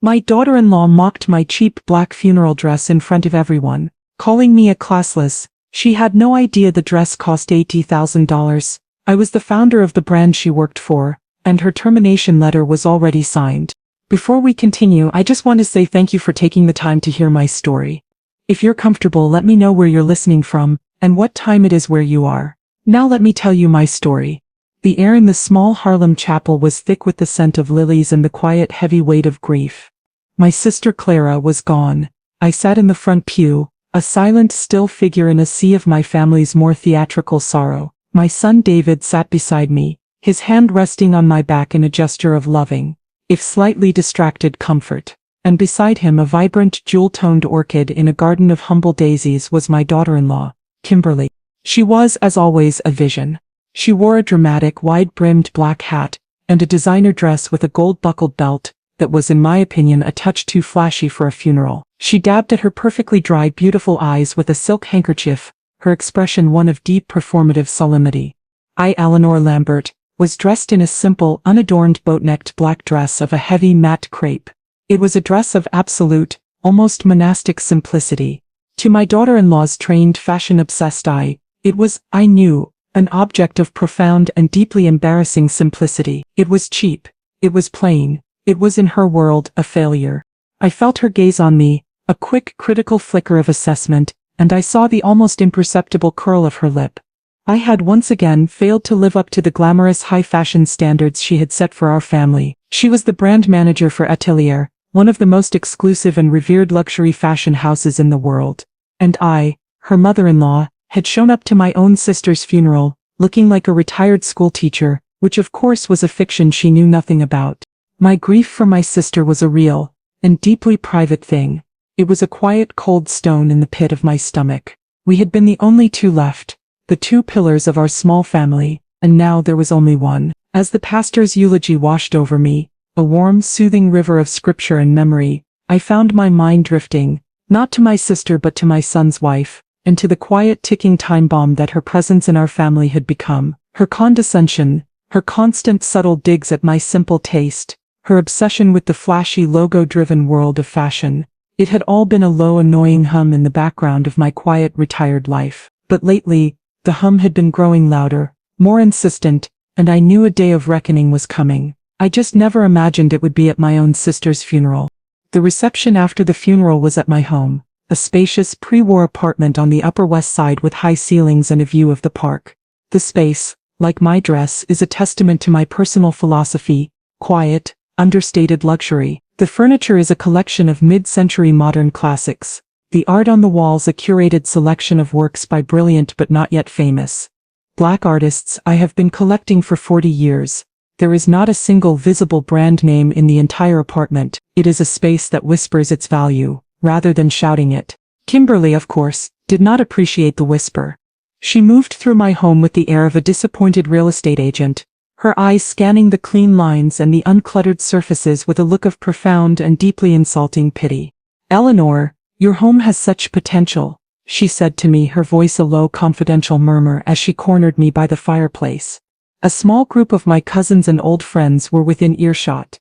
My daughter-in-law mocked my cheap black funeral dress in front of everyone, calling me a classless. She had no idea the dress cost $80,000. I was the founder of the brand she worked for, and her termination letter was already signed. Before we continue, I just want to say thank you for taking the time to hear my story. If you're comfortable, let me know where you're listening from, and what time it is where you are. Now let me tell you my story. The air in the small Harlem chapel was thick with the scent of lilies and the quiet heavy weight of grief. My sister Clara was gone. I sat in the front pew, a silent, still figure in a sea of my family's more theatrical sorrow. My son David sat beside me, his hand resting on my back in a gesture of loving, if slightly distracted, comfort. And beside him, a vibrant, jewel-toned orchid in a garden of humble daisies, was my daughter-in-law, Kimberly. She was, as always, a vision. She wore a dramatic, wide-brimmed black hat, and a designer dress with a gold-buckled belt that was, in my opinion, a touch too flashy for a funeral. She dabbed at her perfectly dry, beautiful eyes with a silk handkerchief, her expression one of deep performative solemnity. I, Eleanor Lambert, was dressed in a simple, unadorned boat-necked black dress of a heavy matte crepe. It was a dress of absolute, almost monastic simplicity. To my daughter-in-law's trained, fashion-obsessed eye, it was, I knew, an object of profound and deeply embarrassing simplicity. It was cheap. It was plain. It was, in her world, a failure. I felt her gaze on me, a quick, critical flicker of assessment, and I saw the almost imperceptible curl of her lip. I had once again failed to live up to the glamorous high-fashion standards she had set for our family. She was the brand manager for Atelier, one of the most exclusive and revered luxury fashion houses in the world. And I, her mother-in-law, had shown up to my own sister's funeral, looking like a retired schoolteacher, which of course was a fiction she knew nothing about. My grief for my sister was a real, and deeply private thing. It was a quiet, cold stone in the pit of my stomach. We had been the only two left, the two pillars of our small family, and now there was only one. As the pastor's eulogy washed over me, a warm, soothing river of scripture and memory, I found my mind drifting, not to my sister but to my son's wife, and to the quiet ticking time bomb that her presence in our family had become. Her condescension, her constant subtle digs at my simple taste, her obsession with the flashy logo-driven world of fashion. It had all been a low, annoying hum in the background of my quiet, retired life. But lately, the hum had been growing louder, more insistent, and I knew a day of reckoning was coming. I just never imagined it would be at my own sister's funeral. The reception after the funeral was at my home, a spacious pre-war apartment on the Upper West Side with high ceilings and a view of the park. The space, like my dress, is a testament to my personal philosophy: quiet, understated luxury. The furniture is a collection of mid-century modern classics. The art on the walls a curated selection of works by brilliant but not yet famous Black artists I have been collecting for 40 years. There is not a single visible brand name in the entire apartment. It is a space that whispers its value, rather than shouting it. Kimberly, of course, did not appreciate the whisper. She moved through my home with the air of a disappointed real estate agent, her eyes scanning the clean lines and the uncluttered surfaces with a look of profound and deeply insulting pity. "Eleanor, your home has such potential," she said to me, her voice a low, confidential murmur as she cornered me by the fireplace. A small group of my cousins and old friends were within earshot.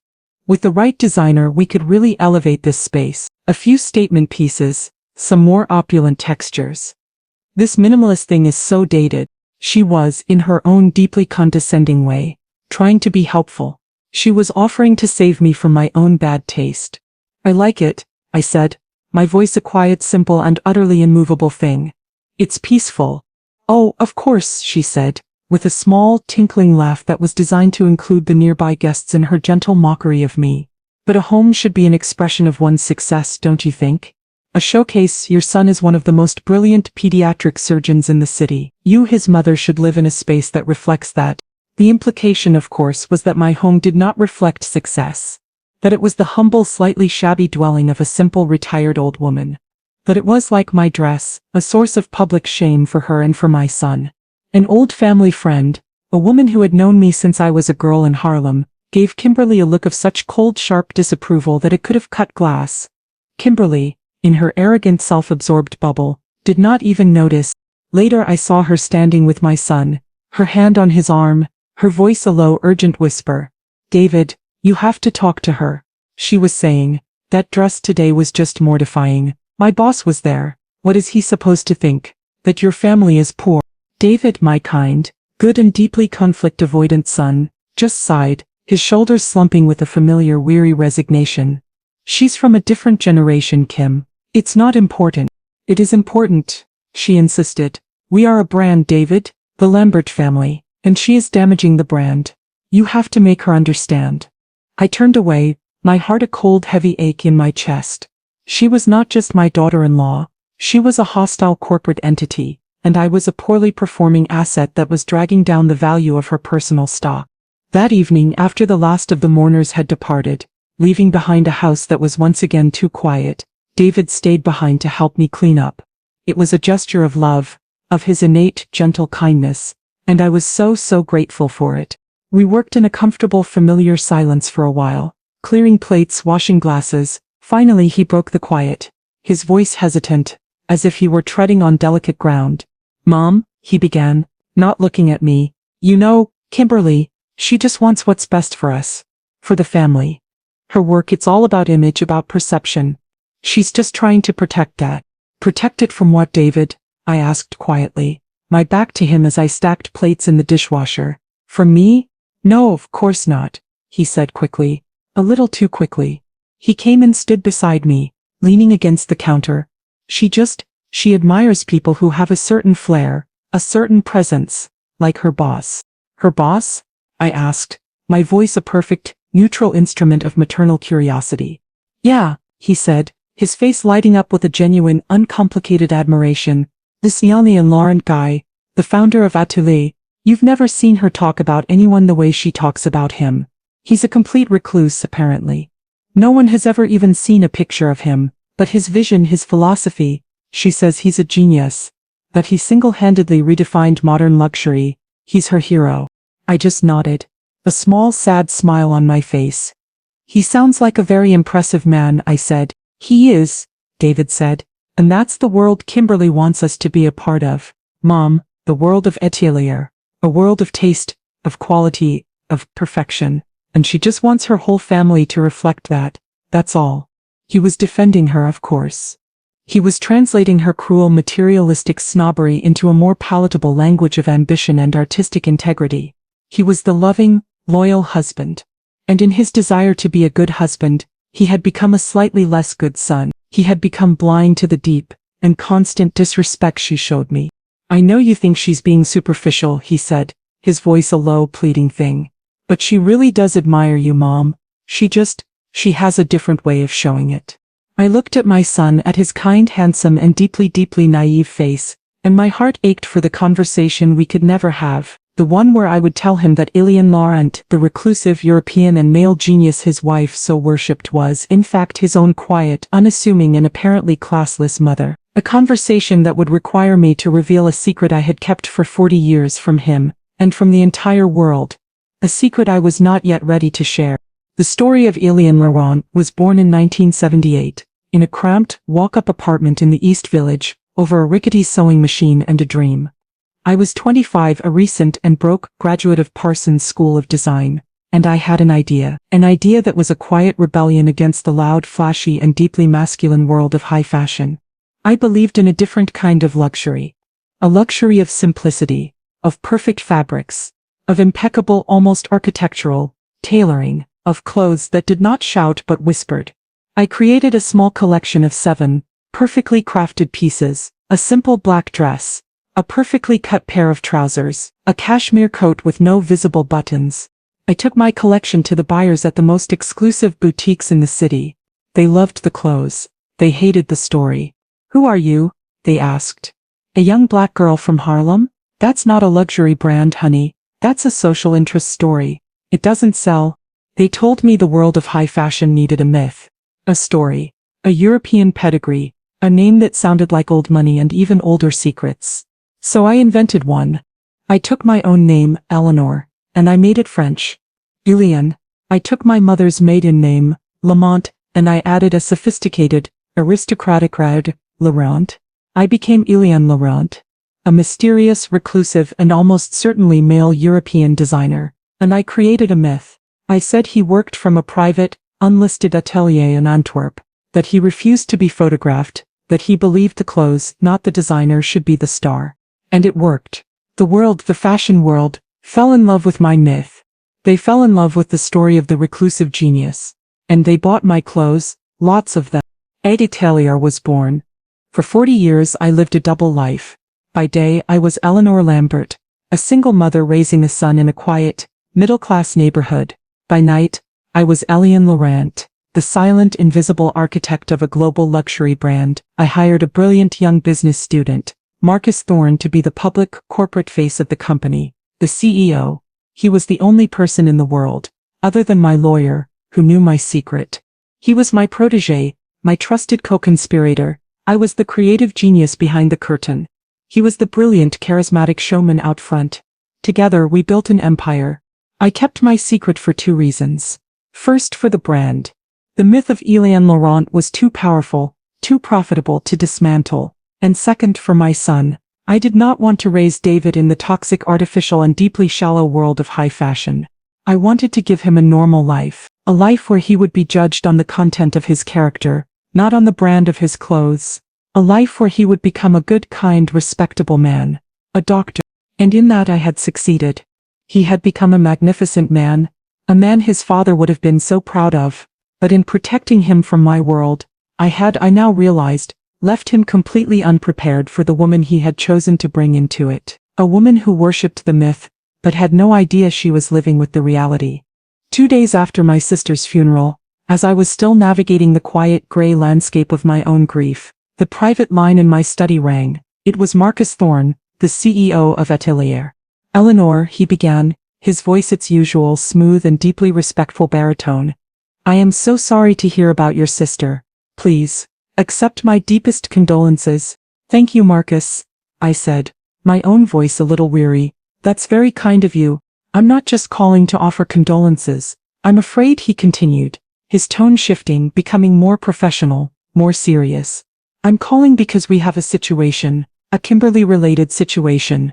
With the right designer, we could really elevate this space. A few statement pieces, some more opulent textures. "This minimalist thing is so dated." She was, in her own deeply condescending way, trying to be helpful. She was offering to save me from my own bad taste. "I like it," I said, my voice a quiet, simple, and utterly immovable thing. "It's peaceful." "Oh, of course," she said, with a small, tinkling laugh that was designed to include the nearby guests in her gentle mockery of me. "But a home should be an expression of one's success, don't you think? A showcase. Your son is one of the most brilliant pediatric surgeons in the city. You, his mother, should live in a space that reflects that." The implication, of course, was that my home did not reflect success. That it was the humble, slightly shabby dwelling of a simple, retired old woman. That it was, like my dress, a source of public shame for her and for my son. An old family friend, a woman who had known me since I was a girl in Harlem, gave Kimberly a look of such cold, sharp disapproval that it could have cut glass. Kimberly, in her arrogant, self-absorbed bubble, did not even notice. Later I saw her standing with my son, her hand on his arm, her voice a low, urgent whisper. "David, you have to talk to her," she was saying, That dress today was just mortifying. My boss was there. What is he supposed to think? That your family is poor? David, my kind, good and deeply conflict-avoidant son, just sighed, his shoulders slumping with a familiar weary resignation. She's from a different generation, Kim. It's not important. It is important, she insisted. We are a brand, David, the Lambert family, and she is damaging the brand. You have to make her understand. I turned away, my heart a cold heavy ache in my chest. She was not just my daughter-in-law, she was a hostile corporate entity, and I was a poorly performing asset that was dragging down the value of her personal stock. That evening, after the last of the mourners had departed, leaving behind a house that was once again too quiet, David stayed behind to help me clean up. It was a gesture of love, of his innate, gentle kindness, and I was so grateful for it. We worked in a comfortable, familiar silence for a while, clearing plates, washing glasses. Finally he broke the quiet, his voice hesitant, as if he were treading on delicate ground. Mom, he began, not looking at me. You know, Kimberly, she just wants what's best for us. For the family. Her work, it's all about image, about perception. She's just trying to protect that. Protect it from what, David? I asked quietly, my back to him as I stacked plates in the dishwasher. From me? No, of course not, he said quickly. A little too quickly. He came and stood beside me, leaning against the counter. She admires people who have a certain flair, a certain presence, like her boss. Her boss? I asked, my voice a perfect, neutral instrument of maternal curiosity. Yeah, he said, his face lighting up with a genuine, uncomplicated admiration. This Yanni Laurent guy, the founder of Atelier, you've never seen her talk about anyone the way she talks about him. He's a complete recluse, apparently. No one has ever even seen a picture of him, but his vision, his philosophy, she says he's a genius. That he single-handedly redefined modern luxury. He's her hero. I just nodded. A small, sad smile on my face. He sounds like a very impressive man, I said. He is, David said. And that's the world Kimberly wants us to be a part of. Mom, the world of Atelier. A world of taste, of quality, of perfection. And she just wants her whole family to reflect that. That's all. He was defending her, of course. He was translating her cruel materialistic snobbery into a more palatable language of ambition and artistic integrity. He was the loving, loyal husband. And in his desire to be a good husband, he had become a slightly less good son. He had become blind to the deep and constant disrespect she showed me. I know you think she's being superficial, he said, his voice a low, pleading thing. But she really does admire you, Mom. She has a different way of showing it. I looked at my son, at his kind, handsome, and deeply naive face, and my heart ached for the conversation we could never have, the one where I would tell him that Ilian Laurent, the reclusive European and male genius his wife so worshipped, was, in fact, his own quiet, unassuming, and apparently classless mother. A conversation that would require me to reveal a secret I had kept for 40 years from him, and from the entire world. A secret I was not yet ready to share. The story of Ilian Laurent was born in 1978, in a cramped, walk-up apartment in the East Village, over a rickety sewing machine and a dream. I was 25, a recent and broke graduate of Parsons School of Design, and I had an idea that was a quiet rebellion against the loud, flashy, and deeply masculine world of high fashion. I believed in a different kind of luxury. A luxury of simplicity, of perfect fabrics, of impeccable, almost architectural, tailoring, of clothes that did not shout but whispered. I created a small collection of 7 perfectly crafted pieces, a simple black dress, a perfectly cut pair of trousers, a cashmere coat with no visible buttons. I took my collection to the buyers at the most exclusive boutiques in the city. They loved the clothes. They hated the story. Who are you? They asked. A young black girl from Harlem? That's not a luxury brand, honey. That's a social interest story. It doesn't sell. They told me the world of high fashion needed a myth. A story. A European pedigree. A name that sounded like old money and even older secrets. So I invented one. I took my own name, Eleanor, and I made it French. Ilian. I took my mother's maiden name, Lamont, and I added a sophisticated, aristocratic rad, Laurent. I became Ilian Laurent. A mysterious, reclusive, and almost certainly male European designer. And I created a myth. I said he worked from a private, unlisted atelier in Antwerp, that he refused to be photographed, that he believed the clothes, not the designer, should be the star. And it worked. The world, the fashion world, fell in love with my myth. They fell in love with the story of the reclusive genius. And they bought my clothes, lots of them. Atelier was born. For 40 years I lived a double life. By day I was Eleanor Lambert, a single mother raising a son in a quiet, middle-class neighborhood. By night, I was Eliane Laurent, the silent, invisible architect of a global luxury brand. I hired a brilliant young business student, Marcus Thorne, to be the public, corporate face of the company, the CEO. He was the only person in the world, other than my lawyer, who knew my secret. He was my protégé, my trusted co-conspirator. I was the creative genius behind the curtain. He was the brilliant, charismatic showman out front. Together we built an empire. I kept my secret for 2 reasons. First, for the brand. The myth of Eliane Laurent was too powerful, too profitable to dismantle. And second, for my son. I did not want to raise David in the toxic, artificial and deeply shallow world of high fashion. I wanted to give him a normal life, a life where he would be judged on the content of his character, not on the brand of his clothes. A life where he would become a good, kind, respectable man, a doctor. And in that I had succeeded. He had become a magnificent man, a man his father would have been so proud of. But in protecting him from my world, I now realized, left him completely unprepared for the woman he had chosen to bring into it. A woman who worshipped the myth, but had no idea she was living with the reality. 2 days after my sister's funeral, as I was still navigating the quiet, gray landscape of my own grief, the private line in my study rang. It was Marcus Thorne, the CEO of Atelier. "Eleanor," he began, his voice its usual smooth and deeply respectful baritone. "I am so sorry to hear about your sister. Please, accept my deepest condolences." "Thank you, Marcus," I said, my own voice a little weary. "That's very kind of you. I'm not just calling to offer condolences. I'm afraid," he continued, his tone shifting, becoming more professional, more serious. "I'm calling because we have a situation, a Kimberly-related situation."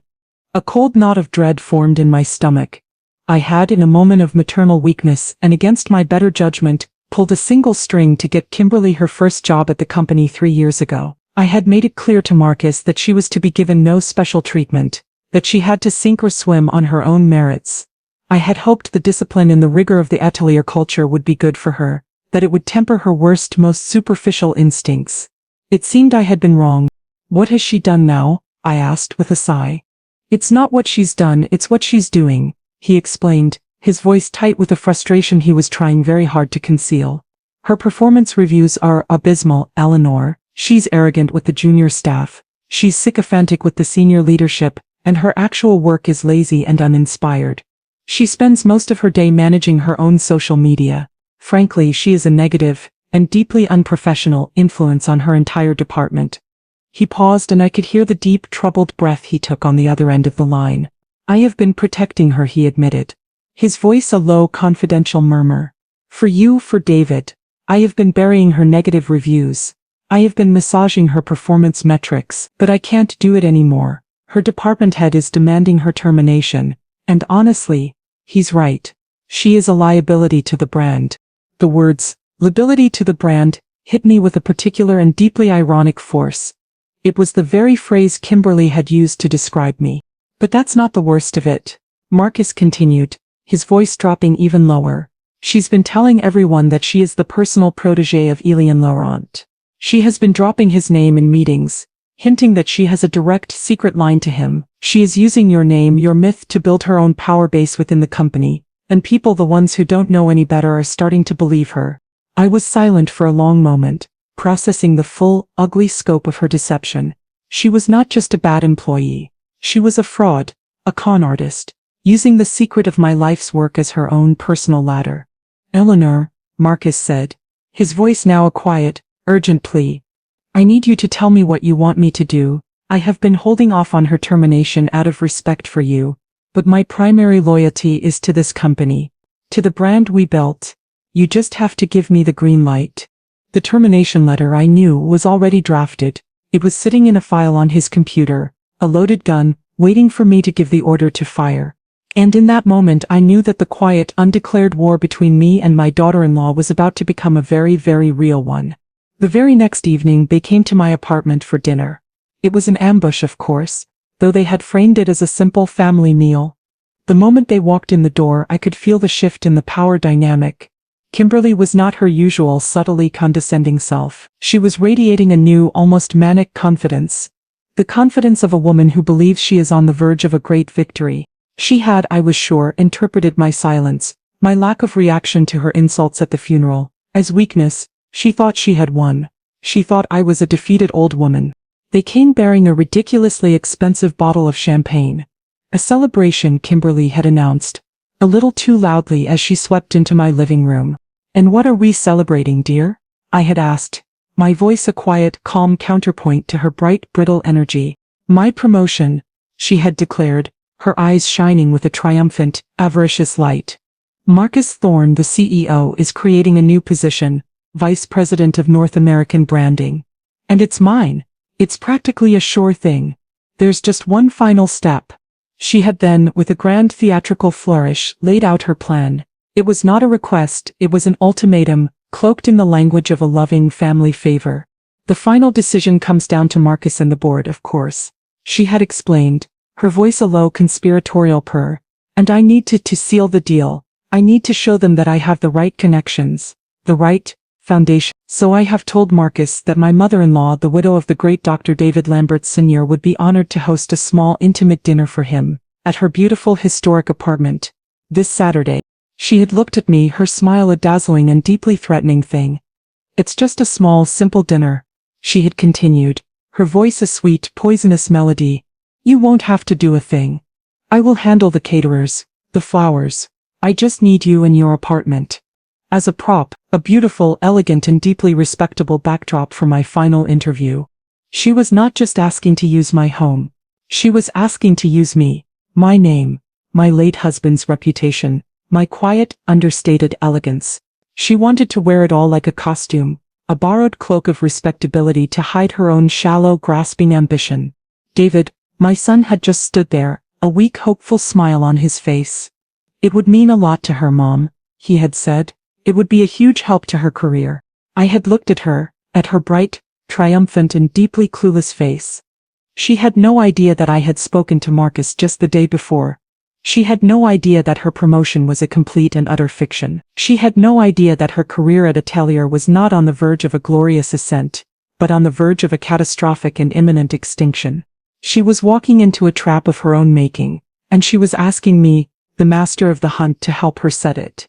A cold knot of dread formed in my stomach. I had, in a moment of maternal weakness and against my better judgment, pulled a single string to get Kimberly her first job at the company 3 years ago. I had made it clear to Marcus that she was to be given no special treatment, that she had to sink or swim on her own merits. I had hoped the discipline and the rigor of the atelier culture would be good for her, that it would temper her worst, most superficial instincts. It seemed I had been wrong. "What has she done now?" I asked with a sigh. "It's not what she's done, it's what she's doing," he explained, his voice tight with a frustration he was trying very hard to conceal. "Her performance reviews are abysmal, Eleanor. She's arrogant with the junior staff. She's sycophantic with the senior leadership, and her actual work is lazy and uninspired. She spends most of her day managing her own social media. Frankly, she is a negative, and deeply unprofessional, influence on her entire department." He paused and I could hear the deep, troubled breath he took on the other end of the line. "I have been protecting her," he admitted, his voice a low, confidential murmur. "For you, for David. I have been burying her negative reviews. I have been massaging her performance metrics, but I can't do it anymore. Her department head is demanding her termination, and honestly, he's right. She is a liability to the brand." The words, "liability to the brand," hit me with a particular and deeply ironic force. It was the very phrase Kimberly had used to describe me. "But that's not the worst of it," Marcus continued, his voice dropping even lower. "She's been telling everyone that she is the personal protégé of Eliane Laurent. She has been dropping his name in meetings, hinting that she has a direct, secret line to him. She is using your name, your myth, to build her own power base within the company, and people, the ones who don't know any better, are starting to believe her." I was silent for a long moment, processing the full, ugly scope of her deception. She was not just a bad employee. She was a fraud, a con artist, using the secret of my life's work as her own personal ladder. "Eleanor," Marcus said, his voice now a quiet, urgent plea. "I need you to tell me what you want me to do. I have been holding off on her termination out of respect for you, but my primary loyalty is to this company, to the brand we built. You just have to give me the green light." The termination letter, I knew, was already drafted. It was sitting in a file on his computer, a loaded gun, waiting for me to give the order to fire. And in that moment I knew that the quiet, undeclared war between me and my daughter-in-law was about to become a very, very real one. The very next evening they came to my apartment for dinner. It was an ambush, of course, though they had framed it as a simple family meal. The moment they walked in the door I could feel the shift in the power dynamic. Kimberly was not her usual subtly condescending self. She was radiating a new, almost manic confidence. The confidence of a woman who believes she is on the verge of a great victory. She had, I was sure, interpreted my silence, my lack of reaction to her insults at the funeral, as weakness. She thought she had won. She thought I was a defeated old woman. They came bearing a ridiculously expensive bottle of champagne. A celebration, Kimberly had announced, a little too loudly as she swept into my living room. "And what are we celebrating, dear?" I had asked, my voice a quiet, calm counterpoint to her bright, brittle energy. "My promotion," she had declared, her eyes shining with a triumphant, avaricious light. "Marcus Thorne, the CEO, is creating a new position, Vice President of North American Branding. And it's mine. It's practically a sure thing. There's just one final step." She had then, with a grand theatrical flourish, laid out her plan. It was not a request, it was an ultimatum, cloaked in the language of a loving family favor. "The final decision comes down to Marcus and the board, of course," she had explained, her voice a low conspiratorial purr. "And I need to seal the deal. I need to show them that I have the right connections, the right foundation. So I have told Marcus that my mother-in-law, the widow of the great Dr. David Lambert Sr., would be honored to host a small intimate dinner for him, at her beautiful historic apartment, this Saturday." She had looked at me, her smile a dazzling and deeply threatening thing. "It's just a small, simple dinner," she had continued, her voice a sweet, poisonous melody. "You won't have to do a thing. I will handle the caterers, the flowers. I just need you in your apartment as a prop, a beautiful, elegant and deeply respectable backdrop for my final interview." She was not just asking to use my home. She was asking to use me, my name, my late husband's reputation, my quiet, understated elegance. She wanted to wear it all like a costume, a borrowed cloak of respectability to hide her own shallow, grasping ambition. David, my son, had just stood there, a weak, hopeful smile on his face. "It would mean a lot to her, Mom," he had said. "It would be a huge help to her career." I had looked at her bright, triumphant and deeply clueless face. She had no idea that I had spoken to Marcus just the day before. She had no idea that her promotion was a complete and utter fiction. She had no idea that her career at Atelier was not on the verge of a glorious ascent, but on the verge of a catastrophic and imminent extinction. She was walking into a trap of her own making, and she was asking me, the master of the hunt, to help her set it.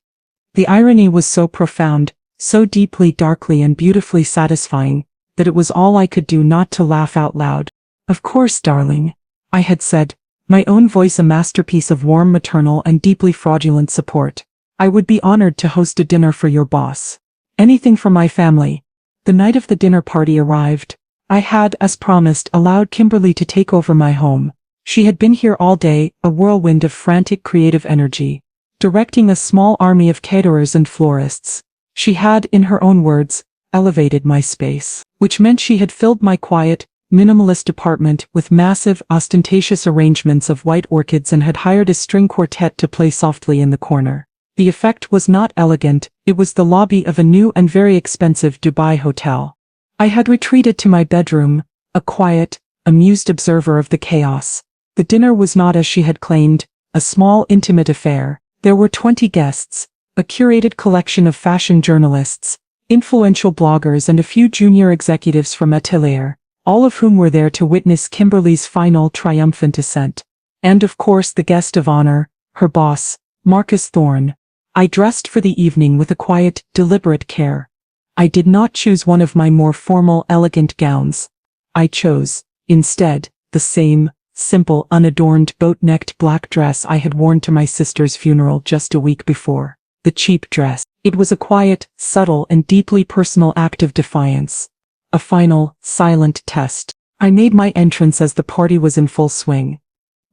The irony was so profound, so deeply, darkly and beautifully satisfying, that it was all I could do not to laugh out loud. "Of course, darling," I had said, my own voice a masterpiece of warm maternal and deeply fraudulent support. "I would be honored to host a dinner for your boss. Anything for my family." The night of the dinner party arrived. I had, as promised, allowed Kimberly to take over my home. She had been here all day, a whirlwind of frantic creative energy, directing a small army of caterers and florists. She had, in her own words, elevated my space, which meant she had filled my quiet, minimalist apartment with massive, ostentatious arrangements of white orchids and had hired a string quartet to play softly in the corner. The effect was not elegant, it was the lobby of a new and very expensive Dubai hotel. I had retreated to my bedroom, a quiet, amused observer of the chaos. The dinner was not, as she had claimed, a small, intimate affair. There were 20 guests, a curated collection of fashion journalists, influential bloggers and a few junior executives from Atelier, all of whom were there to witness Kimberly's final triumphant ascent. And of course the guest of honor, her boss, Marcus Thorne. I dressed for the evening with a quiet, deliberate care. I did not choose one of my more formal, elegant gowns. I chose, instead, the same, simple, unadorned, boat-necked black dress I had worn to my sister's funeral just a week before. The cheap dress. It was a quiet, subtle and deeply personal act of defiance. A final, silent test. I made my entrance as the party was in full swing.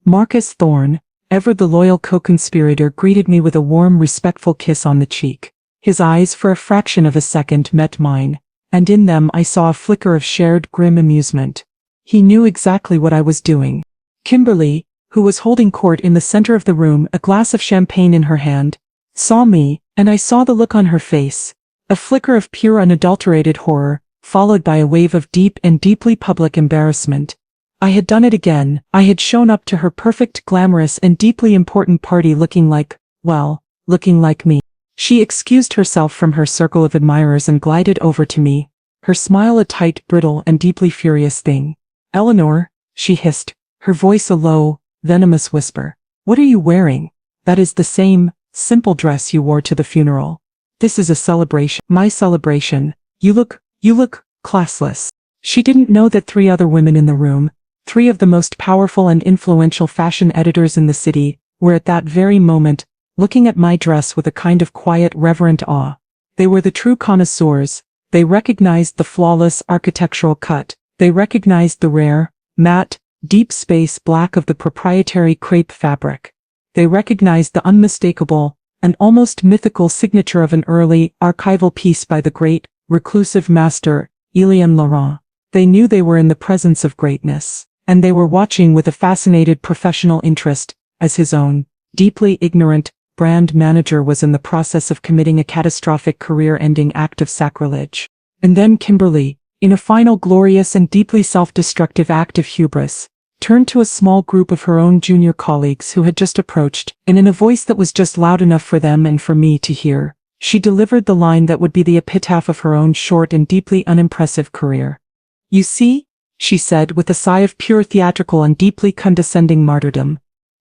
Marcus Thorne, ever the loyal co-conspirator, greeted me with a warm, respectful kiss on the cheek. His eyes for a fraction of a second met mine, and in them I saw a flicker of shared, grim amusement. He knew exactly what I was doing. "Kimberly," who was holding court in the center of the room, a glass of champagne in her hand, saw me, and I saw the look on her face. A flicker of pure unadulterated horror, followed by a wave of deep and deeply public embarrassment. I had done it again. I had shown up to her perfect, glamorous, and deeply important party looking like me. She excused herself from her circle of admirers and glided over to me, her smile a tight, brittle, and deeply furious thing. "Eleanor," she hissed, her voice a low, venomous whisper. "What are you wearing? That is the same, simple dress you wore to the funeral. This is a celebration. My celebration. You look classless." She didn't know that 3 other women in the room, 3 of the most powerful and influential fashion editors in the city, were at that very moment, looking at my dress with a kind of quiet, reverent awe. They were the true connoisseurs. They recognized the flawless architectural cut. They recognized the rare, matte, deep space black of the proprietary crepe fabric. They recognized the unmistakable, and almost mythical signature of an early, archival piece by the great, reclusive master, Éliane Laurent. They knew they were in the presence of greatness, and they were watching with a fascinated professional interest, as his own, deeply ignorant, brand manager was in the process of committing a catastrophic career-ending act of sacrilege. And then Kimberly, in a final glorious and deeply self-destructive act of hubris, turned to a small group of her own junior colleagues who had just approached, and in a voice that was just loud enough for them and for me to hear, she delivered the line that would be the epitaph of her own short and deeply unimpressive career. "You see," she said with a sigh of pure theatrical and deeply condescending martyrdom,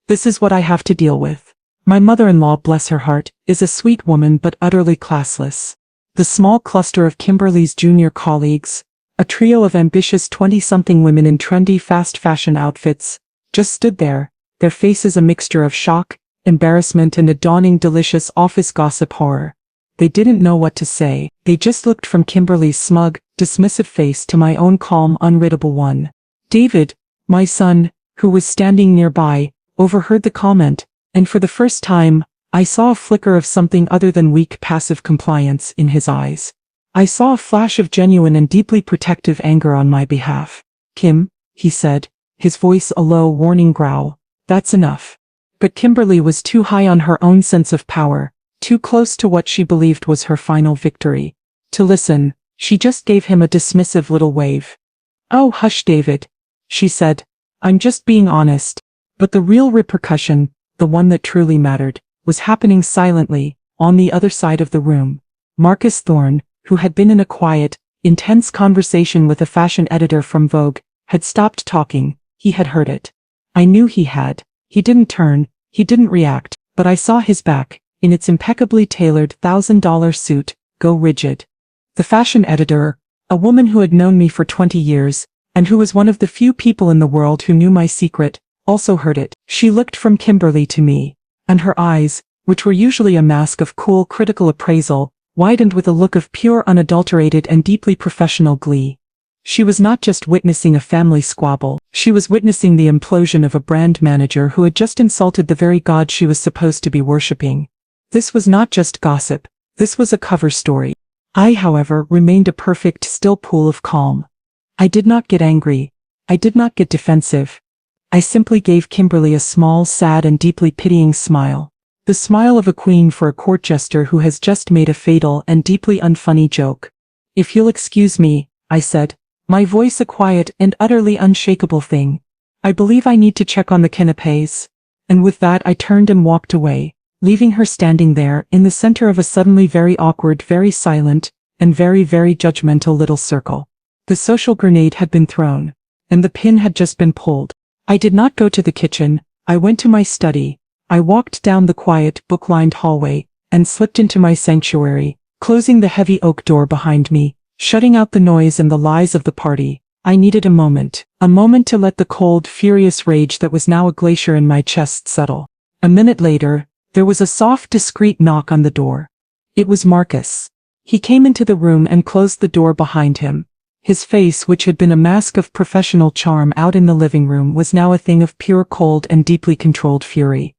"this is what I have to deal with. My mother-in-law, bless her heart, is a sweet woman but utterly classless." The small cluster of Kimberly's junior colleagues, a trio of ambitious 20-something women in trendy fast fashion outfits, just stood there, their faces a mixture of shock, embarrassment, and a dawning delicious office gossip horror. They didn't know what to say. They just looked from Kimberly's smug, dismissive face to my own calm, unreadable one. David, my son, who was standing nearby, overheard the comment, and for the first time, I saw a flicker of something other than weak passive compliance in his eyes. I saw a flash of genuine and deeply protective anger on my behalf. "Kim," he said, his voice a low, warning growl, "that's enough." But Kimberly was too high on her own sense of power, too close to what she believed was her final victory, to listen. She just gave him a dismissive little wave. "Oh, hush, David," she said. "I'm just being honest." But the real repercussion, the one that truly mattered, was happening silently, on the other side of the room. Marcus Thorne, who had been in a quiet, intense conversation with a fashion editor from Vogue, had stopped talking. He had heard it. I knew he had. He didn't turn, he didn't react, but I saw his back, in its impeccably tailored $1,000 suit, go rigid. The fashion editor, a woman who had known me for 20 years, and who was one of the few people in the world who knew my secret, also heard it. She looked from Kimberly to me, and her eyes, which were usually a mask of cool critical appraisal, widened with a look of pure unadulterated and deeply professional glee. She was not just witnessing a family squabble, she was witnessing the implosion of a brand manager who had just insulted the very god she was supposed to be worshipping. This was not just gossip, this was a cover story. I, however, remained a perfect still pool of calm. I did not get angry. I did not get defensive. I simply gave Kimberly a small, sad, and deeply pitying smile. The smile of a queen for a court jester who has just made a fatal and deeply unfunny joke. "If you'll excuse me," I said, my voice a quiet and utterly unshakable thing. "I believe I need to check on the canapés." And with that I turned and walked away, leaving her standing there in the center of a suddenly very awkward, very silent, and very, very judgmental little circle. The social grenade had been thrown, and the pin had just been pulled. I did not go to the kitchen. I went to my study. I walked down the quiet, book-lined hallway, and slipped into my sanctuary, closing the heavy oak door behind me, shutting out the noise and the lies of the party. I needed a moment to let the cold, furious rage that was now a glacier in my chest settle. A minute later, there was a soft, discreet knock on the door. It was Marcus. He came into the room and closed the door behind him. His face, which had been a mask of professional charm out in the living room, was now a thing of pure cold and deeply controlled fury.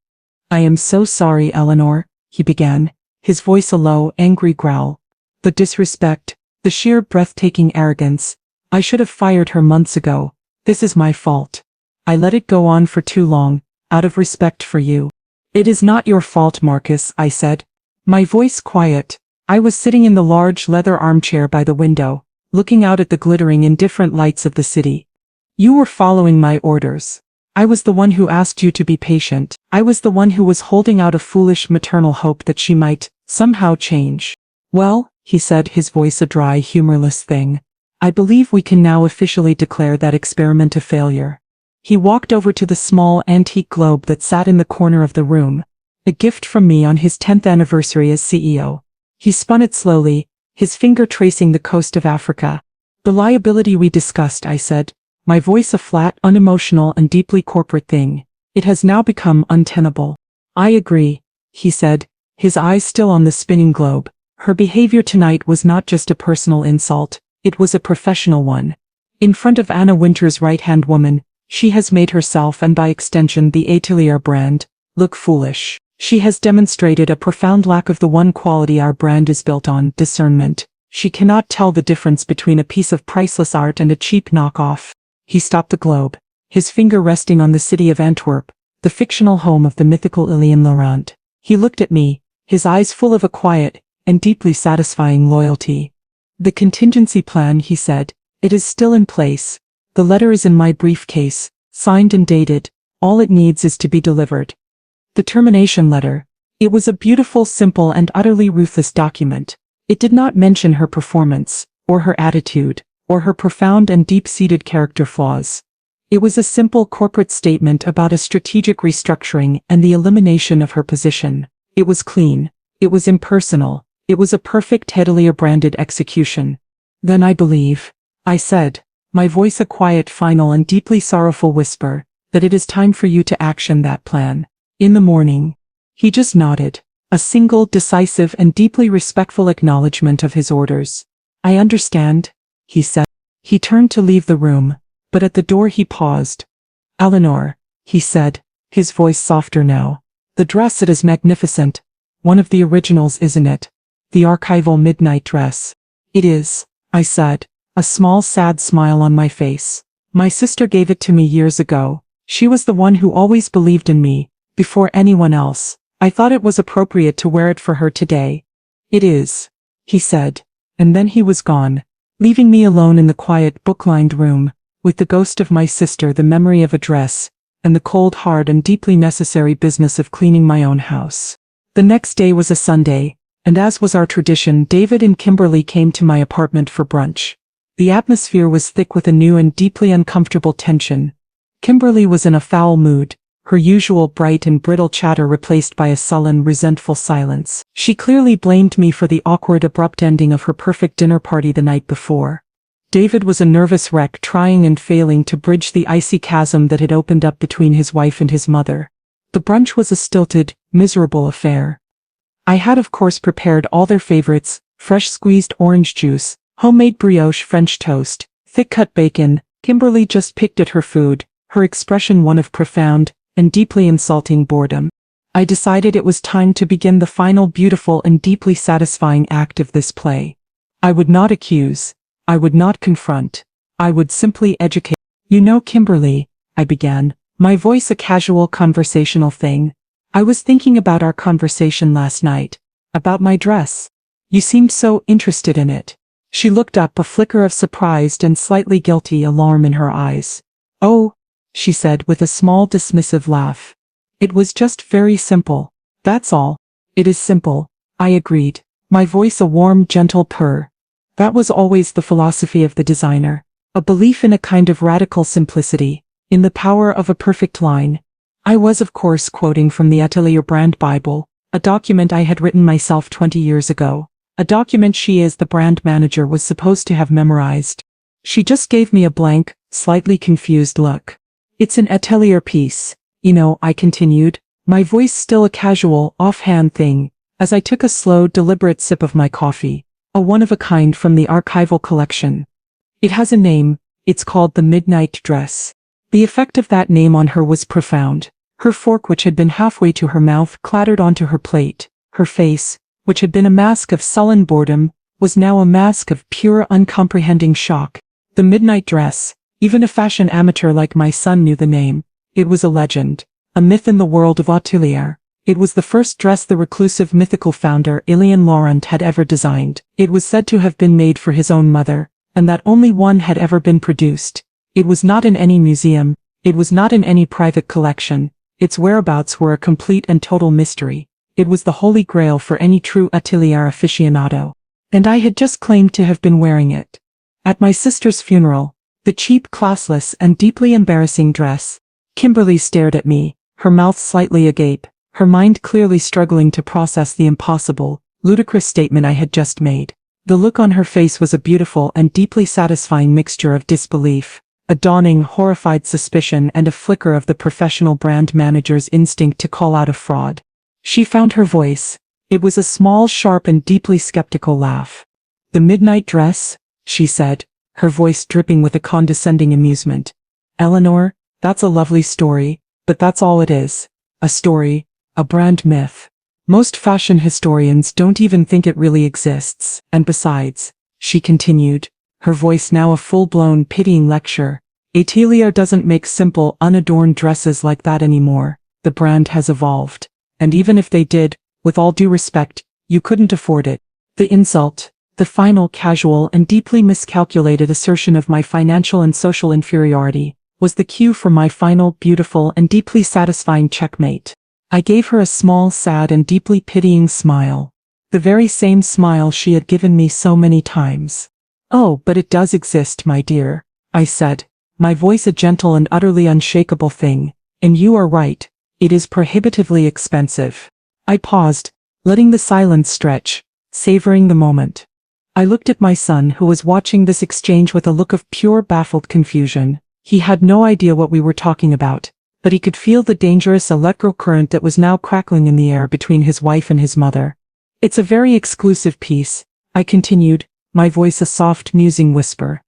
"I am so sorry, Eleanor," he began, his voice a low, angry growl. "The disrespect, the sheer breathtaking arrogance. I should have fired her months ago. This is my fault. I let it go on for too long. out of respect for you. It is not your fault, Marcus, I said. My voice quiet. I was sitting in the large leather armchair by the window, looking out at the glittering indifferent lights of the city. You were following my orders. I was the one who asked you to be patient. I was the one who was holding out a foolish maternal hope that she might, somehow, change. Well, he said, his voice a dry, humorless thing. I believe we can now officially declare that experiment a failure. He walked over to the small antique globe that sat in the corner of the room, a gift from me on his 10th anniversary as CEO. He spun it slowly, his finger tracing the coast of Africa. The liability we discussed, I said, my voice a flat, unemotional and deeply corporate thing. It has now become untenable. I agree, he said, his eyes still on the spinning globe. Her behavior tonight was not just a personal insult, it was a professional one. In front of Anna Winter's right-hand woman, she has made herself and by extension the Atelier brand, look foolish. She has demonstrated a profound lack of the one quality our brand is built on, discernment. She cannot tell the difference between a piece of priceless art and a cheap knockoff. He stopped the globe, his finger resting on the city of Antwerp, the fictional home of the mythical Ilian Laurent. He looked at me, his eyes full of a quiet and deeply satisfying loyalty. The contingency plan, he said, it is still in place. The letter is in my briefcase, signed and dated. All it needs is to be delivered. The termination letter. It was a beautiful, simple and utterly ruthless document. It did not mention her performance, or her attitude, or her profound and deep-seated character flaws. It was a simple corporate statement about a strategic restructuring and the elimination of her position. It was clean. It was impersonal. It was a perfect Atelier-branded execution. Then I believe, I said, my voice a quiet, final and deeply sorrowful whisper, that it is time for you to action that plan. In the morning. He just nodded, a single, decisive and deeply respectful acknowledgement of his orders. I understand, he said. He turned to leave the room, but at the door he paused. Eleanor, he said, his voice softer now. The dress, it is magnificent. One of the originals, isn't it? The archival midnight dress. It is, I said, a small sad smile on my face. My sister gave it to me years ago. She was the one who always believed in me, before anyone else. I thought it was appropriate to wear it for her today. It is, he said, and then he was gone, leaving me alone in the quiet, book-lined room, with the ghost of my sister, the memory of a dress, and the cold, hard and deeply necessary business of cleaning my own house. The next day was a Sunday, and as was our tradition, David and Kimberly came to my apartment for brunch. The atmosphere was thick with a new and deeply uncomfortable tension. Kimberly was in a foul mood, her usual bright and brittle chatter replaced by a sullen, resentful silence. She clearly blamed me for the awkward, abrupt ending of her perfect dinner party the night before. David was a nervous wreck, trying and failing to bridge the icy chasm that had opened up between his wife and his mother. The brunch was a stilted, miserable affair. I had of course prepared all their favorites: fresh squeezed orange juice, homemade brioche French toast, thick-cut bacon. Kimberly just picked at her food, her expression one of profound and deeply insulting boredom. I decided it was time to begin the final beautiful and deeply satisfying act of this play. I would not accuse. I would not confront. I would simply educate. You know, Kimberly, I began, my voice a casual conversational thing. I was thinking about our conversation last night, about my dress. You seemed so interested in it. She looked up, a flicker of surprised and slightly guilty alarm in her eyes. Oh, she said with a small dismissive laugh. It was just very simple. That's all. It is simple, I agreed, my voice a warm, gentle purr. That was always the philosophy of the designer. A belief in a kind of radical simplicity, in the power of a perfect line. I was of course quoting from the Atelier brand Bible, a document I had written myself 20 years ago. A document she, as the brand manager, was supposed to have memorized. She just gave me a blank, slightly confused look. It's an Atelier piece, you know, I continued, my voice still a casual, offhand thing, as I took a slow, deliberate sip of my coffee, a one-of-a-kind from the archival collection. It has a name, it's called the Midnight Dress. The effect of that name on her was profound. Her fork, which had been halfway to her mouth, clattered onto her plate. Her face, which had been a mask of sullen boredom, was now a mask of pure, uncomprehending shock. The Midnight Dress. Even a fashion amateur like my son knew the name. It was a legend a myth in the world of Atelier. It was the first dress the reclusive mythical founder Éliane Laurent had ever designed. It was said to have been made for his own mother, and that only one had ever been produced. It was not in any museum, it was not in any private collection, its whereabouts were a complete and total mystery. It was the holy grail for any true Atelier aficionado. And I had just claimed to have been wearing it. At my sister's funeral, the cheap, classless, and deeply embarrassing dress. Kimberly stared at me, her mouth slightly agape, her mind clearly struggling to process the impossible, ludicrous statement I had just made. The look on her face was a beautiful and deeply satisfying mixture of disbelief, a dawning, horrified suspicion, and a flicker of the professional brand manager's instinct to call out a fraud. She found her voice. It was a small, sharp, and deeply skeptical laugh. "The midnight dress?" she said, her voice dripping with a condescending amusement. "Eleanor, that's a lovely story, but that's all it is. A story, a brand myth. Most fashion historians don't even think it really exists, and besides," she continued, her voice now a full-blown pitying lecture, "Atelier doesn't make simple, unadorned dresses like that anymore. The brand has evolved. And even if they did, with all due respect, you couldn't afford it." The insult, the final casual and deeply miscalculated assertion of my financial and social inferiority, was the cue for my final, beautiful, and deeply satisfying checkmate. I gave her a small, sad, and deeply pitying smile. The very same smile she had given me so many times. "Oh, but it does exist, my dear," I said, my voice a gentle and utterly unshakable thing, "and you are right, it is prohibitively expensive." I paused, letting the silence stretch, savoring the moment. I looked at my son, who was watching this exchange with a look of pure, baffled confusion. He had no idea what we were talking about, but he could feel the dangerous electro current that was now crackling in the air between his wife and his mother. "It's a very exclusive piece," I continued, my voice a soft, musing whisper.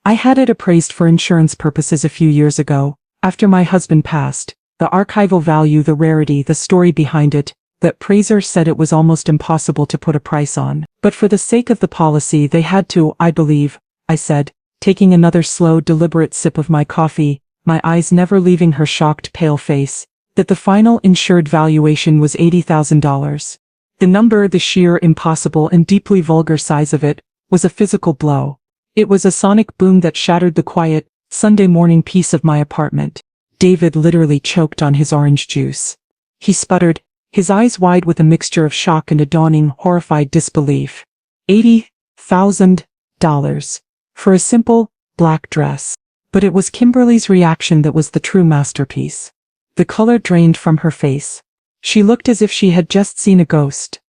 "I had it appraised for insurance purposes a few years ago, after my husband passed. The archival value, the rarity, the story behind it, the appraiser said it was almost impossible to put a price on. But for the sake of the policy they had to, I believe," I said, taking another slow, deliberate sip of my coffee, my eyes never leaving her shocked, pale face, "that the final insured valuation was $80,000. The number, the sheer, impossible, and deeply vulgar size of it, was a physical blow. It was a sonic boom that shattered the quiet, Sunday morning peace of my apartment." David literally choked on his orange juice. He sputtered, his eyes wide with a mixture of shock and a dawning, horrified disbelief. $80,000 for a simple, black dress. But it was Kimberly's reaction that was the true masterpiece. The color drained from her face. She looked as if she had just seen a ghost.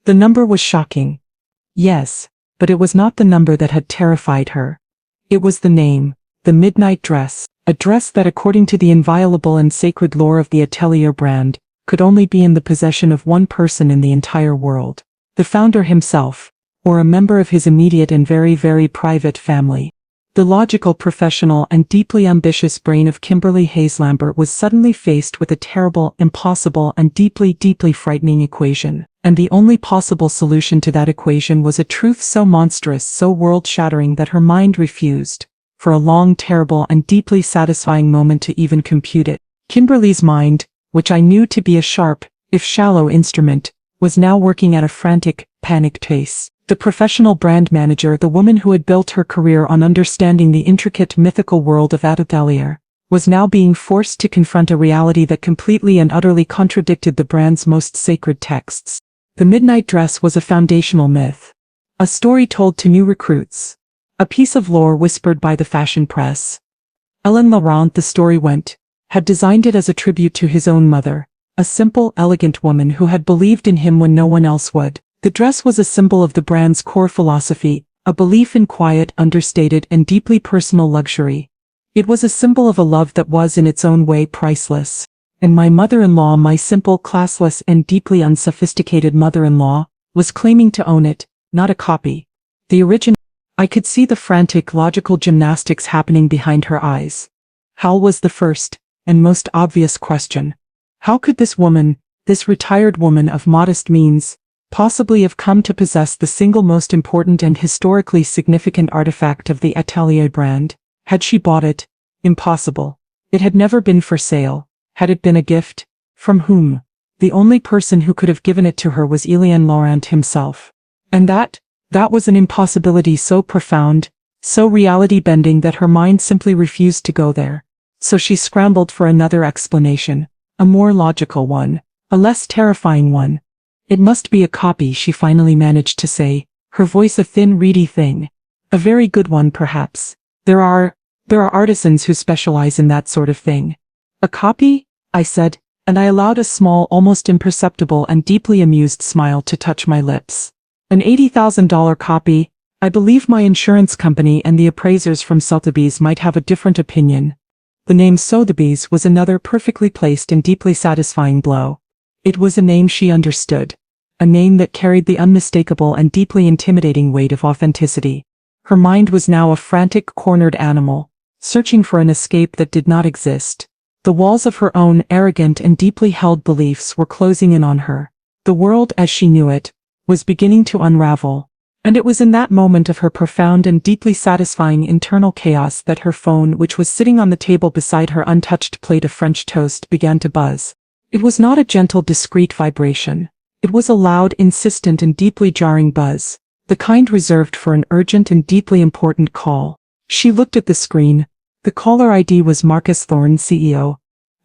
The number was shocking. Yes, but it was not the number that had terrified her. It was the name, the midnight dress, a dress that, according to the inviolable and sacred lore of the Atelier brand, could only be in the possession of one person in the entire world. The founder himself, or a member of his immediate and very, very private family. The logical, professional, and deeply ambitious brain of Kimberly Hayes Lambert was suddenly faced with a terrible, impossible, and deeply, deeply frightening equation. And the only possible solution to that equation was a truth so monstrous, so world-shattering that her mind refused, for a long, terrible, and deeply satisfying moment, to even compute it. Kimberly's mind, which I knew to be a sharp, if shallow instrument, was now working at a frantic, panicked pace. The professional brand manager, the woman who had built her career on understanding the intricate, mythical world of Atelier, was now being forced to confront a reality that completely and utterly contradicted the brand's most sacred texts. The midnight dress was a foundational myth. A story told to new recruits. A piece of lore whispered by the fashion press. Éliane Laurent, the story went, had designed it as a tribute to his own mother, a simple, elegant woman who had believed in him when no one else would. The dress was a symbol of the brand's core philosophy, a belief in quiet, understated, and deeply personal luxury. It was a symbol of a love that was in its own way priceless. And my mother-in-law, my simple, classless, and deeply unsophisticated mother-in-law, was claiming to own it, not a copy. The original. I could see the frantic, logical gymnastics happening behind her eyes. How was the first, and most obvious question. How could this woman, this retired woman of modest means, possibly have come to possess the single most important and historically significant artifact of the Atelier brand? Had she bought it? Impossible. It had never been for sale. Had it been a gift? From whom? The only person who could have given it to her was Élian Laurent himself. And that was an impossibility so profound, so reality-bending that her mind simply refused to go there. So she scrambled for another explanation, a more logical one, a less terrifying one. It must be a copy, she finally managed to say, her voice a thin, reedy thing. A very good one, perhaps. There are artisans who specialize in that sort of thing. A copy? I said, and I allowed a small, almost imperceptible and deeply amused smile to touch my lips. An $80,000 copy? I believe my insurance company and the appraisers from Sotheby's might have a different opinion. The name Sotheby's was another perfectly placed and deeply satisfying blow. It was a name she understood. A name that carried the unmistakable and deeply intimidating weight of authenticity. Her mind was now a frantic, cornered animal, searching for an escape that did not exist. The walls of her own arrogant and deeply held beliefs were closing in on her. The world as she knew it was beginning to unravel. And it was in that moment of her profound and deeply satisfying internal chaos that her phone, which was sitting on the table beside her untouched plate of French toast, began to buzz. It was not a gentle, discreet vibration. It was a loud, insistent and deeply jarring buzz, the kind reserved for an urgent and deeply important call. She looked at the screen. The caller ID was Marcus Thorne, CEO.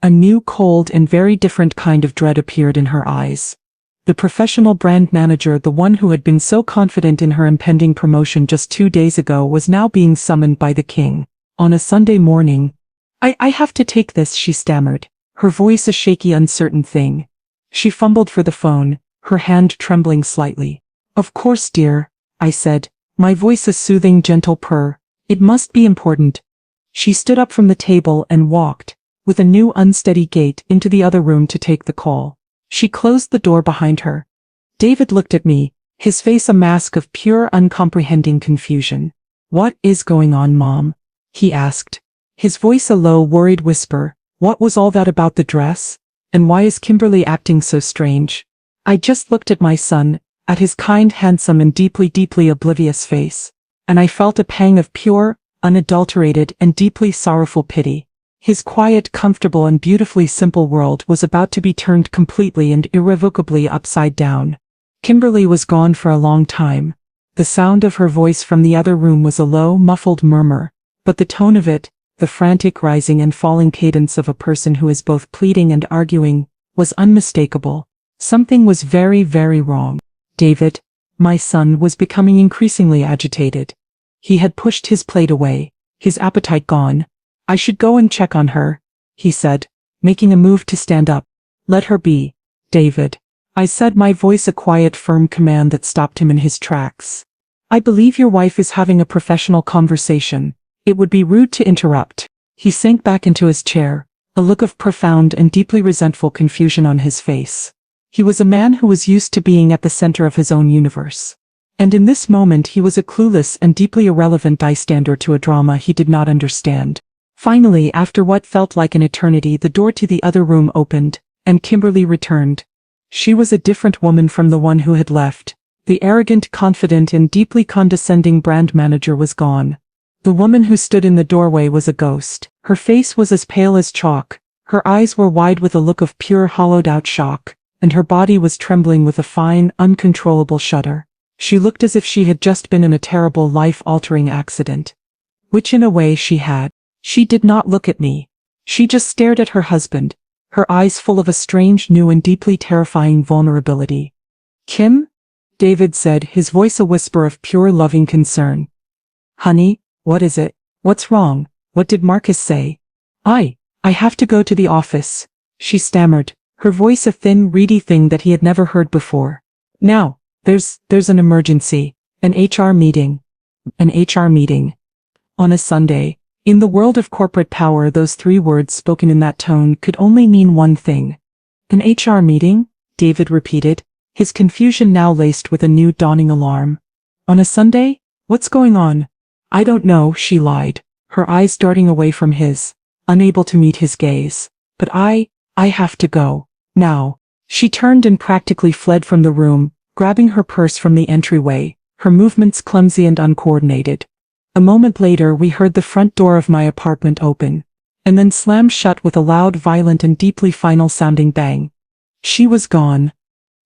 A new, cold and very different kind of dread appeared in her eyes. The professional brand manager, the one who had been so confident in her impending promotion just 2 days ago, was now being summoned by the king. On a Sunday morning. I have to take this, she stammered, her voice a shaky, uncertain thing. She fumbled for the phone, her hand trembling slightly. Of course, dear, I said, my voice a soothing, gentle purr. It must be important. She stood up from the table and walked, with a new unsteady gait, into the other room to take the call. She closed the door behind her. David looked at me, his face a mask of pure, uncomprehending confusion. What is going on, Mom? He asked, his voice a low, worried whisper. What was all that about the dress? And why is Kimberly acting so strange? I just looked at my son, at his kind, handsome and deeply, deeply oblivious face, and I felt a pang of pure, unadulterated and deeply sorrowful pity. His quiet, comfortable and beautifully simple world was about to be turned completely and irrevocably upside down. Kimberly was gone for a long time. The sound of her voice from the other room was a low, muffled murmur, but the tone of it, the frantic rising and falling cadence of a person who is both pleading and arguing, was unmistakable. Something was very, very wrong. David, my son, was becoming increasingly agitated. He had pushed his plate away, his appetite gone. I should go and check on her, he said, making a move to stand up. Let her be, David, I said, my voice a quiet, firm command that stopped him in his tracks. I believe your wife is having a professional conversation. It would be rude to interrupt. He sank back into his chair, a look of profound and deeply resentful confusion on his face. He was a man who was used to being at the center of his own universe. And in this moment he was a clueless and deeply irrelevant bystander to a drama he did not understand. Finally, after what felt like an eternity, the door to the other room opened, and Kimberly returned. She was a different woman from the one who had left. The arrogant, confident and deeply condescending brand manager was gone. The woman who stood in the doorway was a ghost. Her face was as pale as chalk, her eyes were wide with a look of pure hollowed-out shock, and her body was trembling with a fine, uncontrollable shudder. She looked as if she had just been in a terrible, life-altering accident. Which in a way she had. She did not look at me. She just stared at her husband, her eyes full of a strange, new and deeply terrifying vulnerability. Kim? David said, his voice a whisper of pure, loving concern. Honey, what is it? What's wrong? What did Marcus say? I have to go to the office, she stammered, her voice a thin, reedy thing that he had never heard before. Now, there's an emergency, an HR meeting. An HR meeting. On a Sunday. In the world of corporate power, those 3 words spoken in that tone could only mean one thing. An HR meeting? David repeated, his confusion now laced with a new dawning alarm. On a Sunday? What's going on? I don't know, she lied, her eyes darting away from his, unable to meet his gaze. But I have to go. Now. She turned and practically fled from the room, grabbing her purse from the entryway, her movements clumsy and uncoordinated. A moment later we heard the front door of my apartment open, and then slammed shut with a loud, violent, and deeply final-sounding bang. She was gone.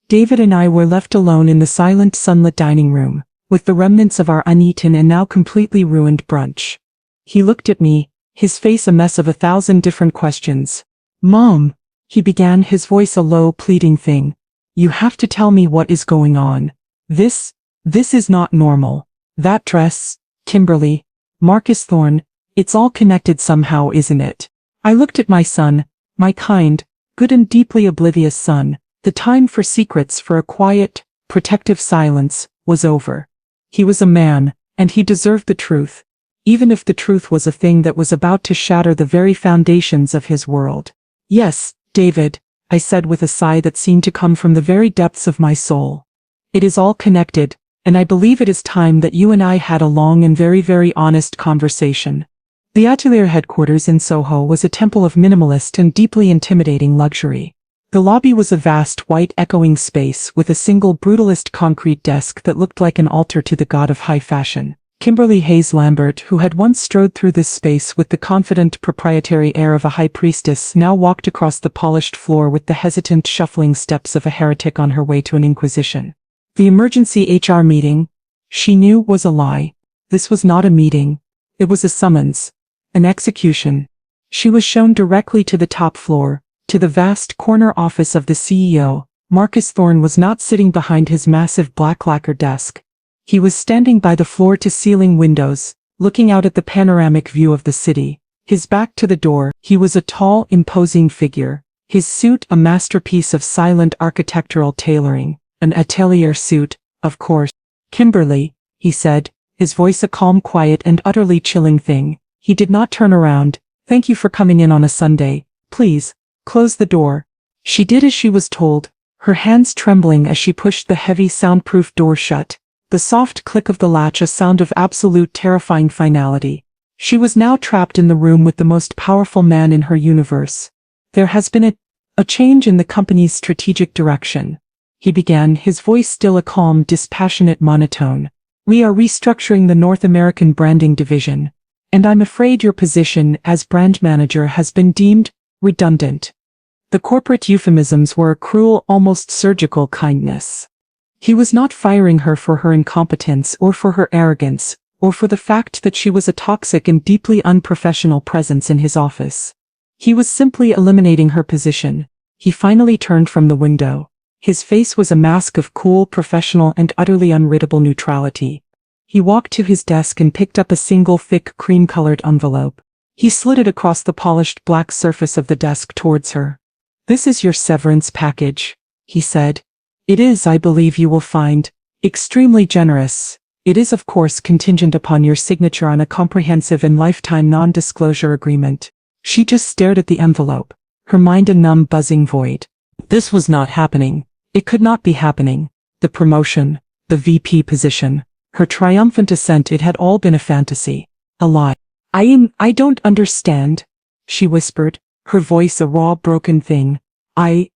David and I were left alone in the silent, sunlit dining room, with the remnants of our uneaten and now completely ruined brunch. He looked at me, his face a mess of 1,000 different questions. "Mom," he began, his voice a low, pleading thing. "You have to tell me what is going on. This is not normal. That dress, Kimberly, Marcus Thorne, it's all connected somehow, isn't it?" I looked at my son, my kind, good and deeply oblivious son. The time for secrets, for a quiet, protective silence, was over. He was a man, and he deserved the truth, even if the truth was a thing that was about to shatter the very foundations of his world. "Yes, David," I said with a sigh that seemed to come from the very depths of my soul. "It is all connected, and I believe it is time that you and I had a long and very, very honest conversation." The Atelier headquarters in Soho was a temple of minimalist and deeply intimidating luxury. The lobby was a vast, white, echoing space with a single brutalist concrete desk that looked like an altar to the god of high fashion. Kimberly Hayes Lambert, who had once strode through this space with the confident, proprietary air of a high priestess, now walked across the polished floor with the hesitant, shuffling steps of a heretic on her way to an inquisition. The emergency HR meeting, she knew, was a lie. This was not a meeting. It was a summons. An execution. She was shown directly to the top floor, to the vast corner office of the CEO. Marcus Thorne was not sitting behind his massive black lacquer desk. He was standing by the floor-to-ceiling windows, looking out at the panoramic view of the city. His back to the door, he was a tall, imposing figure. His suit a masterpiece of silent architectural tailoring. An atelier suit, of course. "Kimberly," he said, his voice a calm, quiet, and utterly chilling thing. He did not turn around. "Thank you for coming in on a Sunday. Please, close the door." She did as she was told, her hands trembling as she pushed the heavy, soundproof door shut. The soft click of the latch a sound of absolute terrifying finality. She was now trapped in the room with the most powerful man in her universe. "There has been a change in the company's strategic direction," he began, his voice still a calm, dispassionate monotone. "We are restructuring the North American branding division, and I'm afraid your position as brand manager has been deemed redundant." The corporate euphemisms were a cruel, almost surgical kindness. He was not firing her for her incompetence or for her arrogance, or for the fact that she was a toxic and deeply unprofessional presence in his office. He was simply eliminating her position. He finally turned from the window. His face was a mask of cool, professional, and utterly unreadable neutrality. He walked to his desk and picked up a single thick, cream-colored envelope. He slid it across the polished black surface of the desk towards her. "This is your severance package," he said. "It is, I believe you will find, extremely generous. It is of course contingent upon your signature on a comprehensive and lifetime non-disclosure agreement." She just stared at the envelope, her mind a numb, buzzing void. This was not happening. It could not be happening. The promotion, the VP position, her triumphant ascent, it had all been a fantasy. A lie. I don't understand," she whispered, her voice a raw, broken thing. I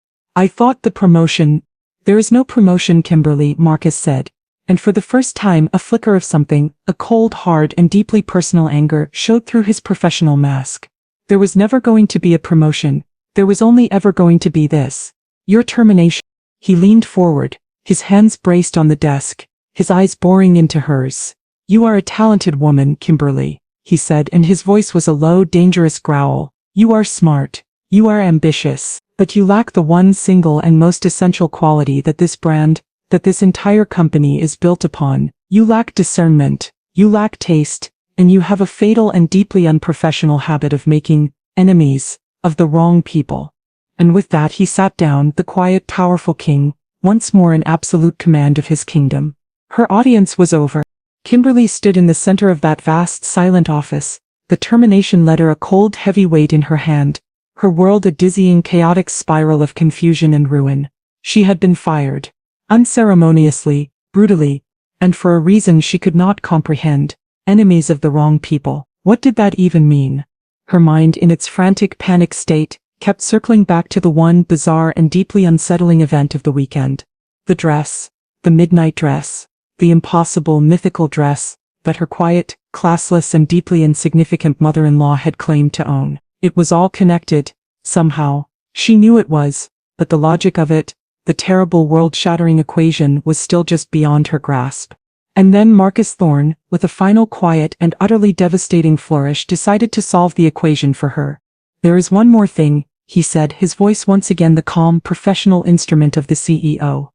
thought the promotion." "There is no promotion, Kimberly," Marcus said, and for the first time a flicker of something, a cold, hard, and deeply personal anger showed through his professional mask. "There was never going to be a promotion. There was only ever going to be this. Your termination." He leaned forward, his hands braced on the desk, his eyes boring into hers. "You are a talented woman, Kimberly," he said, and his voice was a low, dangerous growl. "You are smart. You are ambitious. But you lack the one single and most essential quality that this brand, that this entire company is built upon. You lack discernment, you lack taste, and you have a fatal and deeply unprofessional habit of making enemies of the wrong people." And with that he sat down, the quiet, powerful king, once more in absolute command of his kingdom. Her audience was over. Kimberly stood in the center of that vast, silent office, the termination letter a cold, heavy weight in her hand, her world a dizzying, chaotic spiral of confusion and ruin. She had been fired. Unceremoniously, brutally, and for a reason she could not comprehend. Enemies of the wrong people. What did that even mean? Her mind, in its frantic panic state, kept circling back to the one bizarre and deeply unsettling event of the weekend. The dress. The midnight dress. The impossible, mythical dress that her quiet, classless, and deeply insignificant mother-in-law had claimed to own. It was all connected, somehow. She knew it was, but the logic of it, the terrible world-shattering equation, was still just beyond her grasp. And then Marcus Thorne, with a final quiet and utterly devastating flourish, decided to solve the equation for her. "There is one more thing," he said, his voice once again the calm, professional instrument of the CEO.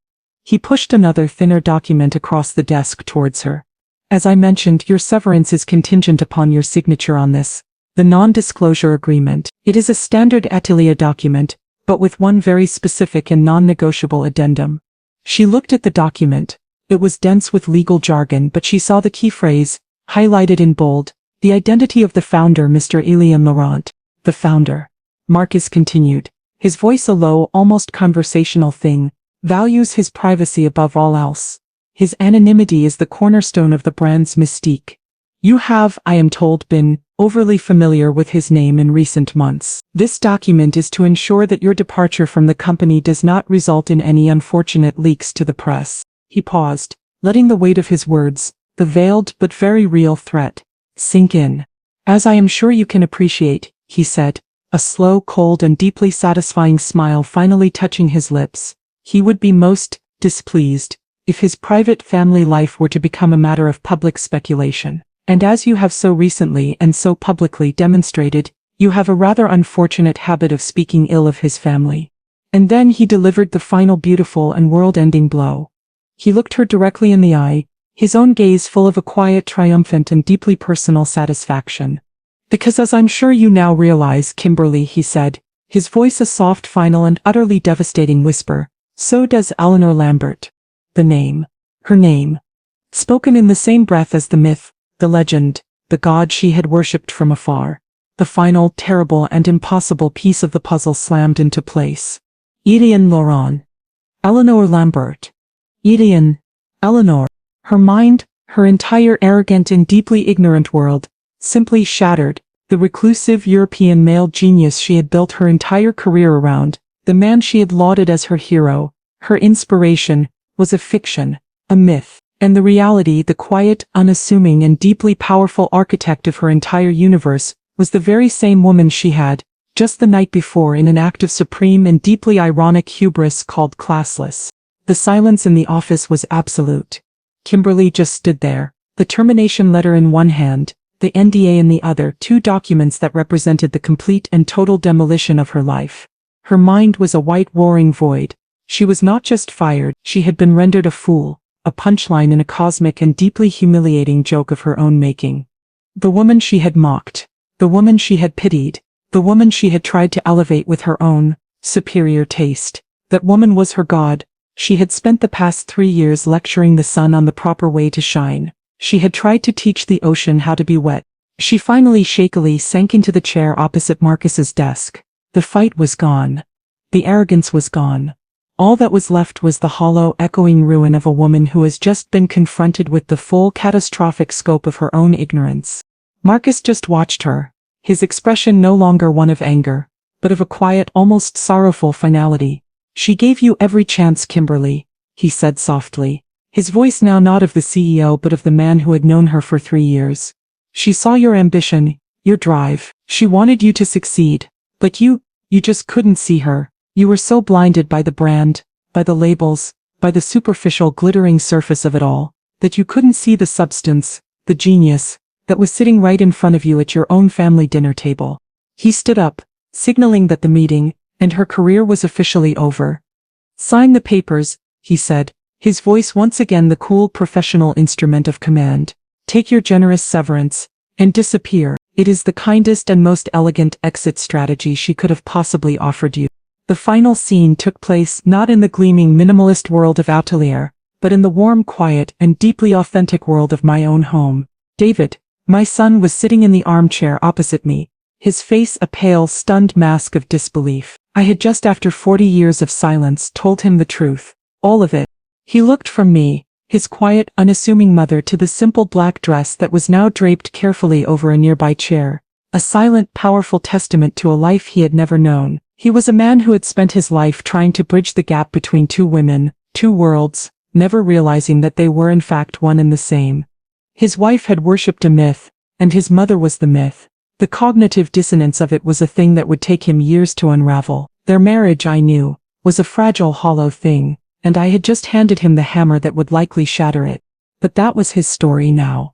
He pushed another thinner document across the desk towards her. "As I mentioned, your severance is contingent upon your signature on this. The non-disclosure agreement. It is a standard Atelier document, but with one very specific and non-negotiable addendum." She looked at the document. It was dense with legal jargon, but she saw the key phrase, highlighted in bold, the identity of the founder, Mr. Elian Laurent. "The founder," Marcus continued, his voice a low, almost conversational thing, "values his privacy above all else. His anonymity is the cornerstone of the brand's mystique. You have, I am told, been overly familiar with his name in recent months. This document is to ensure that your departure from the company does not result in any unfortunate leaks to the press." He paused, letting the weight of his words, the veiled but very real threat, sink in. "As I am sure you can appreciate," he said, a slow, cold and deeply satisfying smile finally touching his lips, "he would be most displeased if his private family life were to become a matter of public speculation. And as you have so recently and so publicly demonstrated, you have a rather unfortunate habit of speaking ill of his family." And then he delivered the final beautiful and world-ending blow. He looked her directly in the eye, his own gaze full of a quiet, triumphant and deeply personal satisfaction. "Because as I'm sure you now realize, Kimberly," he said, his voice a soft, final and utterly devastating whisper, "so does Eleanor Lambert." The name. Her name. Spoken in the same breath as the myth, the legend, the god she had worshipped from afar. The final, terrible and impossible piece of the puzzle slammed into place. Elian Laurent. Eleanor Lambert. Elian. Eleanor. Her mind, her entire arrogant and deeply ignorant world, simply shattered. The reclusive European male genius she had built her entire career around, the man she had lauded as her hero, her inspiration, was a fiction, a myth. And the reality, the quiet, unassuming and deeply powerful architect of her entire universe, was the very same woman she had, just the night before, in an act of supreme and deeply ironic hubris, called classless. The silence in the office was absolute. Kimberly just stood there, the termination letter in one hand, the NDA in the other, two documents that represented the complete and total demolition of her life. Her mind was a white roaring void. She was not just fired, she had been rendered a fool, a punchline in a cosmic and deeply humiliating joke of her own making. The woman she had mocked, the woman she had pitied, the woman she had tried to elevate with her own superior taste, that woman was her god. She had spent the past 3 years lecturing the sun on the proper way to shine. She had tried to teach the ocean how to be wet. She finally shakily sank into the chair opposite Marcus's desk. The fight was gone. The arrogance was gone. All that was left was the hollow, echoing ruin of a woman who has just been confronted with the full catastrophic scope of her own ignorance. Marcus just watched her, his expression no longer one of anger, but of a quiet, almost sorrowful finality. "She gave you every chance, Kimberly," he said softly, his voice now not of the CEO but of the man who had known her for 3 years. "She saw your ambition, your drive. She wanted you to succeed. But you just couldn't see her. You were so blinded by the brand, by the labels, by the superficial glittering surface of it all, that you couldn't see the substance, the genius, that was sitting right in front of you at your own family dinner table." He stood up, signaling that the meeting and her career was officially over. "Sign the papers," he said, his voice once again the cool professional instrument of command. "Take your generous severance, and disappear. It is the kindest and most elegant exit strategy she could have possibly offered you." The final scene took place not in the gleaming minimalist world of Atelier, but in the warm, quiet, and deeply authentic world of my own home. David, my son, was sitting in the armchair opposite me, his face a pale, stunned mask of disbelief. I had just, after 40 years of silence, told him the truth. All of it. He looked from me, his quiet, unassuming mother, to the simple black dress that was now draped carefully over a nearby chair. A silent, powerful testament to a life he had never known. He was a man who had spent his life trying to bridge the gap between two women, two worlds, never realizing that they were in fact one and the same. His wife had worshipped a myth, and his mother was the myth. The cognitive dissonance of it was a thing that would take him years to unravel. Their marriage, I knew, was a fragile, hollow thing, and I had just handed him the hammer that would likely shatter it. But that was his story now.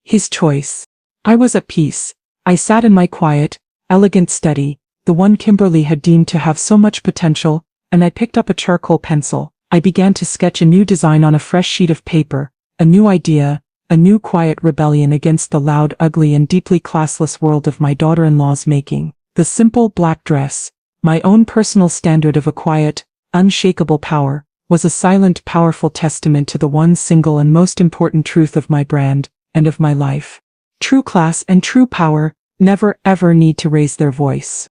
His choice. I was at peace. I sat in my quiet, elegant study, the one Kimberly had deemed to have so much potential, and I picked up a charcoal pencil. I began to sketch a new design on a fresh sheet of paper, a new idea, a new quiet rebellion against the loud, ugly, and deeply classless world of my daughter-in-law's making. The simple black dress, my own personal standard of a quiet, unshakable power, was a silent, powerful testament to the one single and most important truth of my brand, and of my life. True class and true power never ever need to raise their voice.